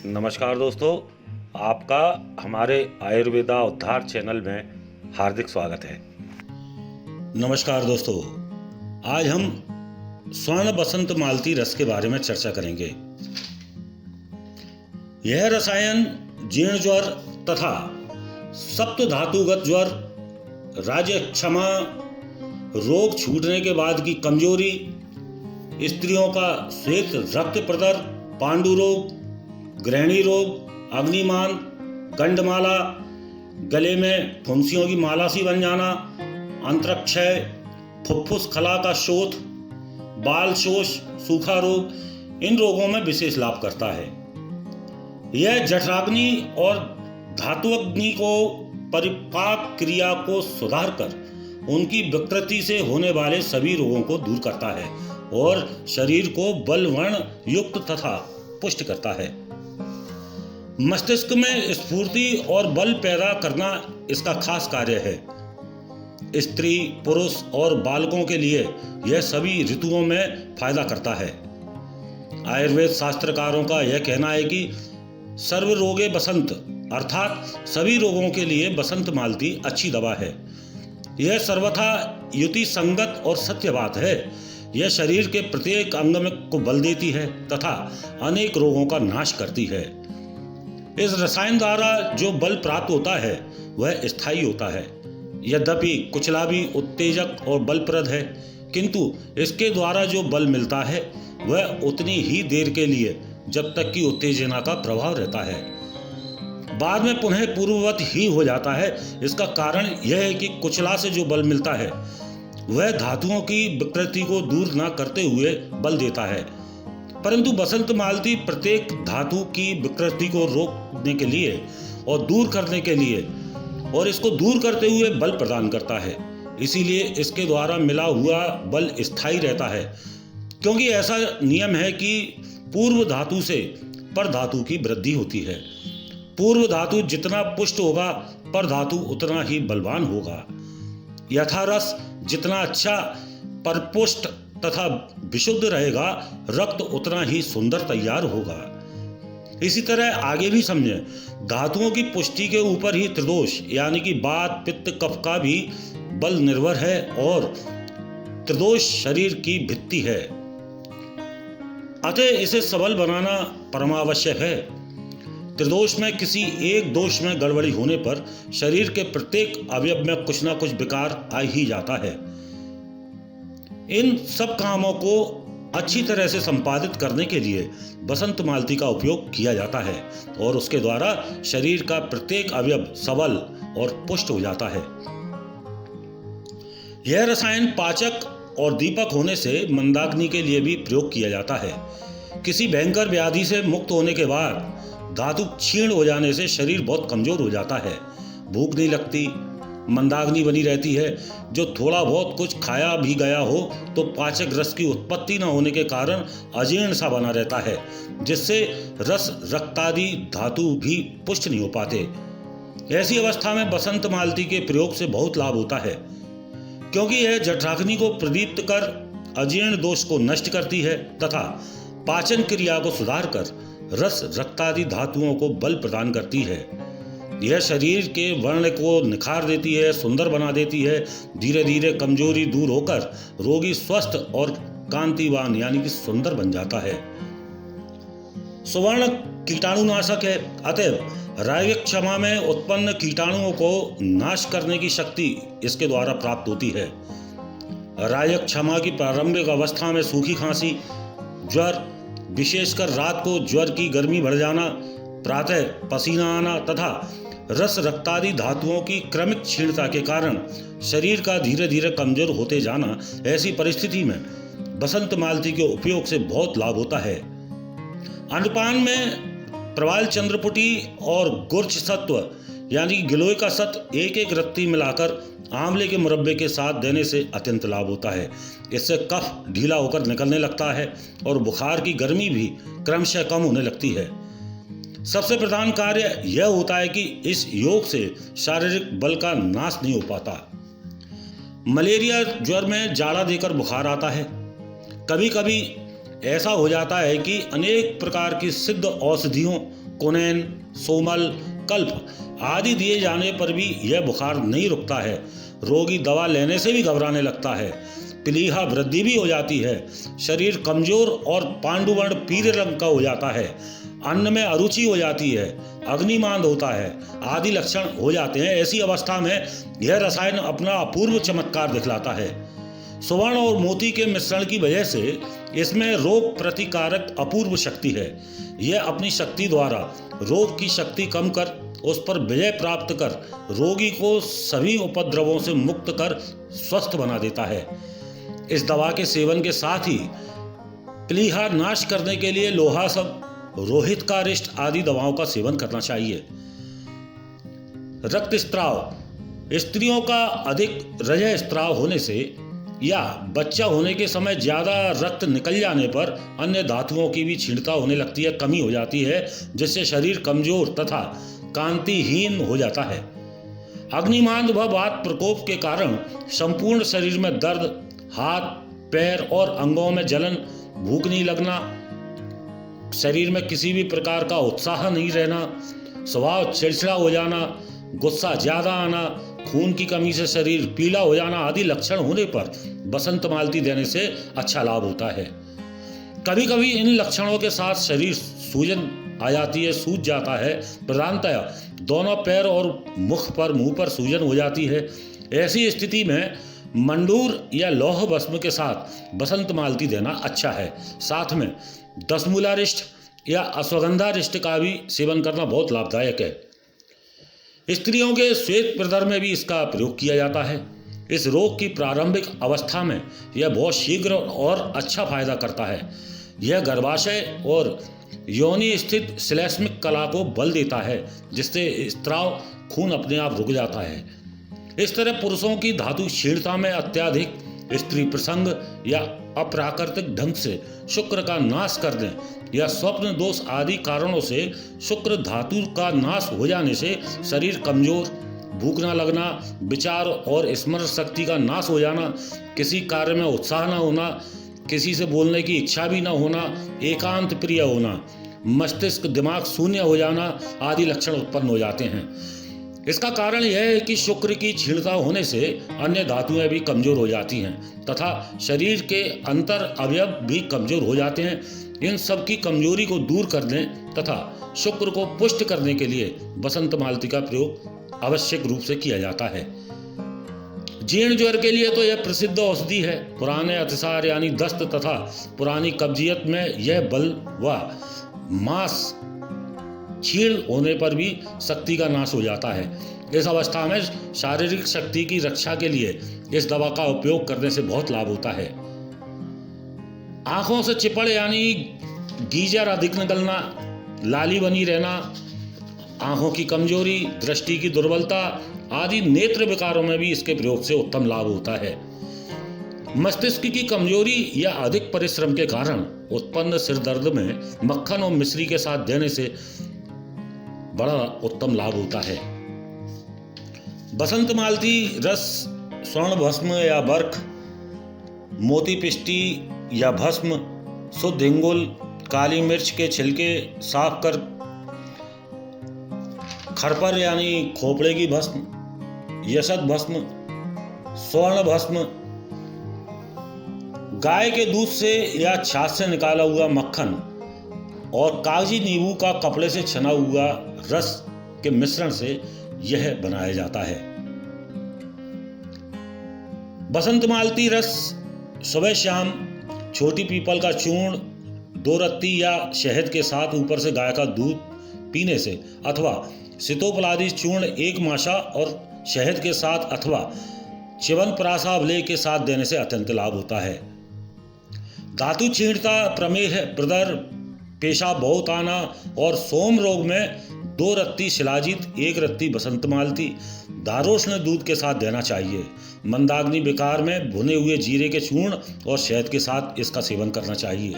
नमस्कार दोस्तों, आपका हमारे आयुर्वेदा उद्धार चैनल में हार्दिक स्वागत है। नमस्कार दोस्तों, आज हम स्वर्ण बसंत मालती रस के बारे में चर्चा करेंगे। यह रसायन जीर्ण ज्वर तथा सप्त धातुगत ज्वर, राज्य क्षमा, रोग छूटने के बाद की कमजोरी, स्त्रियों का श्वेत रक्त प्रदर, पांडु रोग, ग्रहणी रोग, अग्निमान, गंडमाला, गले में फुंसियों की माला सी बन जाना, अंतरक्षय, फुफ्फुस खला का शोथ, बाल शोष, सूखा रोग, इन रोगों में विशेष लाभ करता है। यह जठराग्नि और धातुअग्नि को परिपाक क्रिया को सुधार कर उनकी विकृति से होने वाले सभी रोगों को दूर करता है और शरीर को बलवर्ण युक्त तथा पुष्ट करता है। मस्तिष्क में स्फूर्ति और बल पैदा करना इसका खास कार्य है। स्त्री, पुरुष और बालकों के लिए यह सभी ऋतुओं में फायदा करता है। आयुर्वेद शास्त्रकारों का यह कहना है कि सर्व रोगे बसंत, अर्थात सभी रोगों के लिए बसंत मालती अच्छी दवा है। यह सर्वथा युति संगत और सत्य बात है। यह शरीर के प्रत्येक अंग में को बल देती है तथा अनेक रोगों का नाश करती है। इस रसायन द्वारा जो बल प्राप्त होता है वह स्थायी होता है। यद्यपि कुचला भी उत्तेजक और बलप्रद है, किंतु इसके द्वारा जो बल मिलता है वह उतनी ही देर के लिए जब तक कि उत्तेजना का प्रभाव रहता है, बाद में पुनः पूर्ववत ही हो जाता है। इसका कारण यह है कि कुचला से जो बल मिलता है वह धातुओं की विकृति को दूर न करते हुए बल देता है, परंतु बसंत मालती प्रत्येक धातु की विकृति को रोकने के लिए और दूर करने के लिए और इसको दूर करते हुए बल प्रदान करता है। इसीलिए इसके द्वारा मिला हुआ बल स्थायी रहता है, क्योंकि ऐसा नियम है कि पूर्व धातु से पर धातु की वृद्धि होती है। पूर्व धातु जितना पुष्ट होगा, पर धातु उतना ही बलवान होगा। यथारस जितना अच्छा परपुष्ट तथा विशुद्ध रहेगा, रक्त उतना ही सुंदर तैयार होगा। इसी तरह आगे भी समझें, धातुओं की पुष्टि के ऊपर ही त्रिदोष यानी कि वात, पित्त, कफ का भी बल निर्भर है और त्रिदोष शरीर की भित्ति है। अतः इसे सबल बनाना परमावश्यक है। त्रिदोष में किसी एक दोष में गड़बड़ी होने पर शरीर के प्रत्येक अवयव में कुछ न कुछ विकार आ ही जाता है। इन सब कामों को अच्छी तरह से संपादित करने के लिए बसंत मालती का उपयोग किया जाता है और उसके द्वारा शरीर का प्रत्येक अवयव सबल और पुष्ट हो जाता है। यह रसायन पाचक और दीपक होने से मंदाग्नि के लिए भी प्रयोग किया जाता है। किसी भयंकर व्याधि से मुक्त होने के बाद धातु क्षीण हो जाने से शरीर बहुत कमजोर हो जाता है, भूख नहीं लगती, मंदाग्नि बनी रहती है। जो थोड़ा बहुत कुछ खाया भी गया हो तो पाचक रस की उत्पत्ति न होने के कारण अजीर्ण सा बना रहता है, जिससे रस, रक्तादि धातु भी पुष्ट नहीं हो पाते। ऐसी अवस्था में बसंत मालती के प्रयोग से बहुत लाभ होता है, क्योंकि यह जठराग्नि को प्रदीप्त कर अजीर्ण दोष को नष्ट करती है तथा पाचन क्रिया को सुधार कर रस, रक्तादि धातुओं को बल प्रदान करती है। यह शरीर के वर्ण को निखार देती है, सुंदर बना देती है। धीरे धीरे कमजोरी दूर होकर रोगी स्वस्थ और कांतिवान यानी कि सुंदर बन जाता है। सुवर्ण कीटाणुनाशक है, अतः रायव्य क्षमा में उत्पन्न कीटाणुओं को नाश करने की शक्ति इसके द्वारा प्राप्त होती है। रायव्य क्षमा की प्रारंभिक अवस्था में सूखी खांसी, ज्वर, विशेषकर रात को ज्वर की गर्मी बढ़ जाना, प्रातः पसीना आना तथा रस, रक्तादि धातुओं की क्रमिक क्षीणता के कारण शरीर का धीरे धीरे कमजोर होते जाना, ऐसी परिस्थिति में बसंत मालती के उपयोग से बहुत लाभ होता है। अन्नपान में प्रवाल चंद्रपुटी और गुर्च सत्व यानी गिलोय का सत्व एक एक रत्ती मिलाकर आंवले के मुरब्बे के साथ देने से अत्यंत लाभ होता है। इससे कफ ढीला होकर निकलने लगता है और बुखार की गर्मी भी क्रमशः कम होने लगती है। सबसे प्रधान कार्य यह होता है कि इस योग से शारीरिक बल का नाश नहीं हो पाता। मलेरिया ज्वर में जाड़ा देकर बुखार आता है। कभी कभी ऐसा हो जाता है कि अनेक प्रकार की सिद्ध औषधियों, कुनैन, सोमल, कल्प आदि दिए जाने पर भी यह बुखार नहीं रुकता है। रोगी दवा लेने से भी घबराने लगता है। प्लीहा वृद्धि भी हो जाती है। शरीर कमजोर और पांडुवर्ण पीले रंग का हो जाता है। अन्न में अरुचि हो जाती है। अग्निमांद होता है आदि लक्षण हो जाते हैं। ऐसी अवस्था में यह रसायन अपना अपूर्व चमत्कार दिखलाता है। सुवर्ण और मोती के मिश्रण की वजह से इसमें रोग प्रतिकारक अपूर्व शक्ति है। यह अपनी शक्ति द्वारा रोग की शक्ति कम कर उस पर विजय प्राप्त कर रोगी को सभी उपद्रवों से मुक्त कर स्वस्थ बना देता है। इस दवा के सेवन के साथ ही प्लीहा नाश करने के लिए लोहा सब, रोहित का अरिष्ट आदि दवाओं का सेवन करना चाहिए। रक्त स्त्राव, स्त्रियों का अधिक रजः स्त्राव होने से या बच्चा होने के समय ज्यादा रक्त निकल जाने पर अन्य धातुओं की भी क्षीणता होने लगती है, कमी हो जाती है, जिससे शरीर कमजोर तथा कांतिहीन हो जाता है। अग्निमांद व वात प्रकोप के कारण संपूर्ण शरीर में दर्द, हाथ पैर और अंगों में जलन, भूख नहीं लगना, शरीर में किसी भी प्रकार का उत्साह नहीं रहना, स्वभाव चिड़चिड़ा हो जाना, गुस्सा ज्यादा आना, खून की कमी से शरीर पीला हो जाना आदि लक्षण होने पर बसंत मालती देने से अच्छा लाभ होता है। कभी कभी इन लक्षणों के साथ शरीर सूजन आ जाती है, सूज जाता है। प्रधानतया दोनों पैर और मुंह पर सूजन हो जाती है। ऐसी स्थिति में मंडूर या लौह भस्म के साथ बसंत मालती देना अच्छा है। साथ में दसमूलारिष्ट या अश्वगंधारिष्ट का भी सेवन करना बहुत लाभदायक है। स्त्रियों के श्वेत प्रदर में भी इसका प्रयोग किया जाता है। इस रोग की प्रारंभिक अवस्था में यह बहुत शीघ्र और अच्छा फायदा करता है। यह गर्भाशय और योनि स्थित श्लेष्मिक कला को बल देता है, जिससे स्त्राव खून अपने आप रुक जाता है। इस तरह पुरुषों की धातु क्षीणता में अत्यधिक, स्त्री प्रसंग या अप्राकृतिक ढंग से शुक्र का नाश करने या स्वप्न दोष आदि कारणों से शुक्र धातु का नाश हो जाने से शरीर कमजोर, भूख न लगना, विचार और स्मरण शक्ति का नाश हो जाना, किसी कार्य में उत्साह न होना, किसी से बोलने की इच्छा भी न होना, एकांत प्रिय होना, मस्तिष्क दिमाग शून्य हो जाना आदि लक्षण उत्पन्न हो जाते हैं। इसका कारण यह है कि शुक्र की क्षीणता होने से अन्य धातुएं भी कमजोर हो जाती हैं तथा शरीर के अंतर अवयव भी कमजोर हो जाते हैं। इन सब की कमजोरी को दूर करने तथा शुक्र को पुष्ट करने के लिए बसंत मालती का प्रयोग आवश्यक रूप से किया जाता है। जीर्ण ज्वर के लिए तो यह प्रसिद्ध औषधि है। पुराने अतिसार यानी दस्त तथा पुरानी कब्जियत में यह बल व मांस क्षीण होने पर भी शक्ति का नाश हो जाता है। इस अवस्था में शारीरिक शक्ति की रक्षा के लिए इस दवा का उपयोग करने से बहुत लाभ होता है। आंखों से चिपड़ यानी गीजर अधिक निकलना, लाली बनी रहना, आंखों की कमजोरी, दृष्टि की दुर्बलता आदि नेत्र विकारों में भी इसके प्रयोग से उत्तम लाभ होता है। मस्तिष्क की कमजोरी या अधिक परिश्रम के कारण उत्पन्न सिर दर्द में मक्खन और मिश्री के साथ देने से बड़ा उत्तम लाभ होता है। बसंत मालती रस स्वर्ण भस्म या बर्ख, मोती पिष्टी या भस्म, शुद्ध हिंगुल, काली मिर्च के छिलके साफ कर खरपर यानी खोपड़े की भस्म, यशत भस्म, स्वर्ण भस्म, गाय के दूध से या छाछ से निकाला हुआ मक्खन और कागजी नींबू का कपड़े से छना हुआ रस के मिश्रण से यह बनाया जाता है। बसंत मालती रस सुबह शाम छोटी पीपल का चूर्ण 2 रत्ती या शहद के साथ ऊपर से गाय का दूध पीने से अथवा सीतोपलादी चूर्ण 1 माशा और शहद के साथ अथवा च्यवनप्राशावलेह के साथ देने से अत्यंत लाभ होता है। धातु क्षीणता, प्रमेह, प्रदर, पेशाब बहुत आना और सोम रोग में 2 रत्ती शिलाजीत 1 रत्ती बसंत मालती दारोष्ण दूध के साथ देना चाहिए। मंदाग्नि विकार में भुने हुए जीरे के चूर्ण और शहद के साथ इसका सेवन करना चाहिए।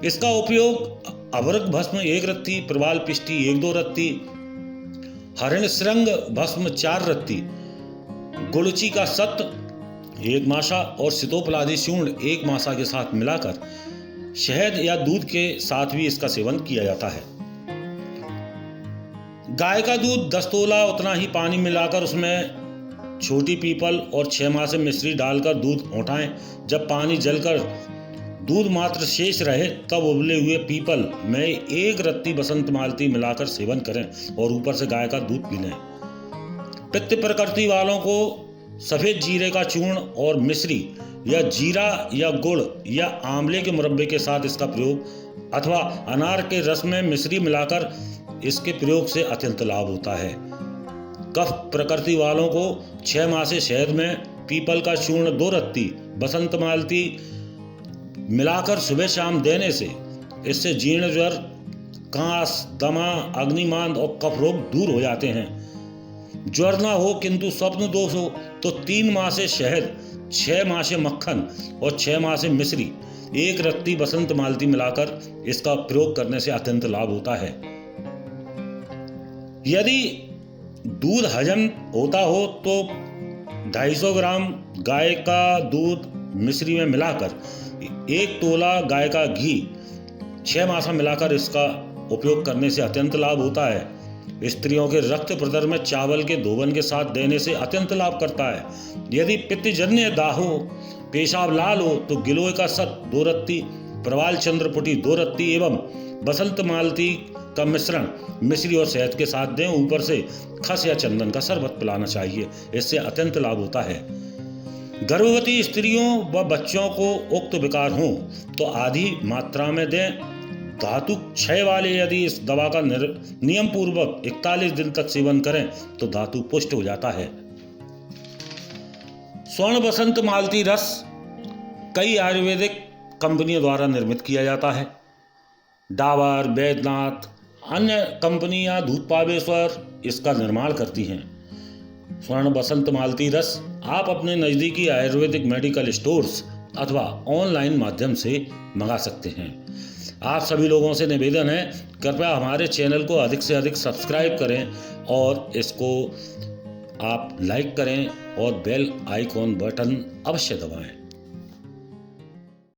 इसका उपयोग अभ्रक भस्म 1 रत्ती, प्रवाल पिष्टी 1-2 रत्ती, हरिण श्रृंग भस्म 4 रत्ती, गुड़ची का सत्त 1 माशा और सीतोपलादी चूर्ण 1 माशा के साथ मिलाकर शहद या दूध के साथ भी इसका सेवन किया जाता है। गाय का दूध 10 तोला उतना ही पानी मिलाकर उसमें छोटी पीपल और 6 माह से मिश्री डालकर दूध औंटाएं। जब पानी जलकर दूध मात्र शेष रहे तब उबले हुए पीपल में 1 रत्ती बसंत मालती मिलाकर सेवन करें और ऊपर से गाय का दूध पी लें। पित्त प्रकृति वालों को सफ़ेद जीरे का चूर्ण और मिश्री या जीरा या गुड़ या आंवले के मुरब्बे के साथ इसका प्रयोग अथवा अनार के रस में मिश्री मिलाकर इसके प्रयोग से अत्यंत लाभ होता है। कफ प्रकृति वालों को 6 माह से शहद में पीपल का चूर्ण 2 रत्ती बसंत मालती मिलाकर सुबह शाम देने से इससे जीर्ण ज्वर, कांस, दमा, अग्निमांद और कफ रोग दूर हो जाते हैं। ज्वर ना हो किंतु स्वप्न दोष हो तो 3 माह से शहद, 6 माह से मक्खन और 6 माह से मिश्री 1 रत्ती बसंत मालती मिलाकर इसका प्रयोग करने से अत्यंत लाभ होता है। यदि दूध हजम होता हो तो 250 ग्राम गाय का दूध मिश्री में मिलाकर 1 तोला गाय का घी 6 मासा मिलाकर इसका उपयोग करने से अत्यंत लाभ होता है। स्त्रियों के रक्त प्रदर में चावल के धोवन के साथ देने से अत्यंत लाभ करता है। यदि पित्तजन्य दाह हो, पेशाब लाल हो तो गिलोय का सत 2 रत्ती, प्रवाल चंद्रपुटी 2 रत्ती एवं बसंत मालती का मिश्रण मिश्री और शहद के साथ दें। ऊपर से खस या चंदन का शरबत पिलाना चाहिए, इससे अत्यंत लाभ होता है। गर्भवती स्त्रियों व बच्चों को उक्त विकार हो तो आधी मात्रा में दें। धातु क्षय वाले यदि इस दवा का नियम पूर्वक 41 दिन तक सेवन करें तो धातु पुष्ट हो जाता है। स्वर्ण बसंत मालती रस कई आयुर्वेदिक कंपनियों द्वारा निर्मित किया जाता है। डाबर, बैद्यनाथ, अन्य कंपनियां दूधपावेश्वर इसका निर्माण करती हैं। स्वर्ण बसंत मालती रस आप अपने नज़दीकी आयुर्वेदिक मेडिकल स्टोर्स अथवा ऑनलाइन माध्यम से मंगा सकते हैं। आप सभी लोगों से निवेदन है, कृपया हमारे चैनल को अधिक से अधिक सब्सक्राइब करें और इसको आप लाइक करें और बेल आइकॉन बटन अवश्य दबाएं।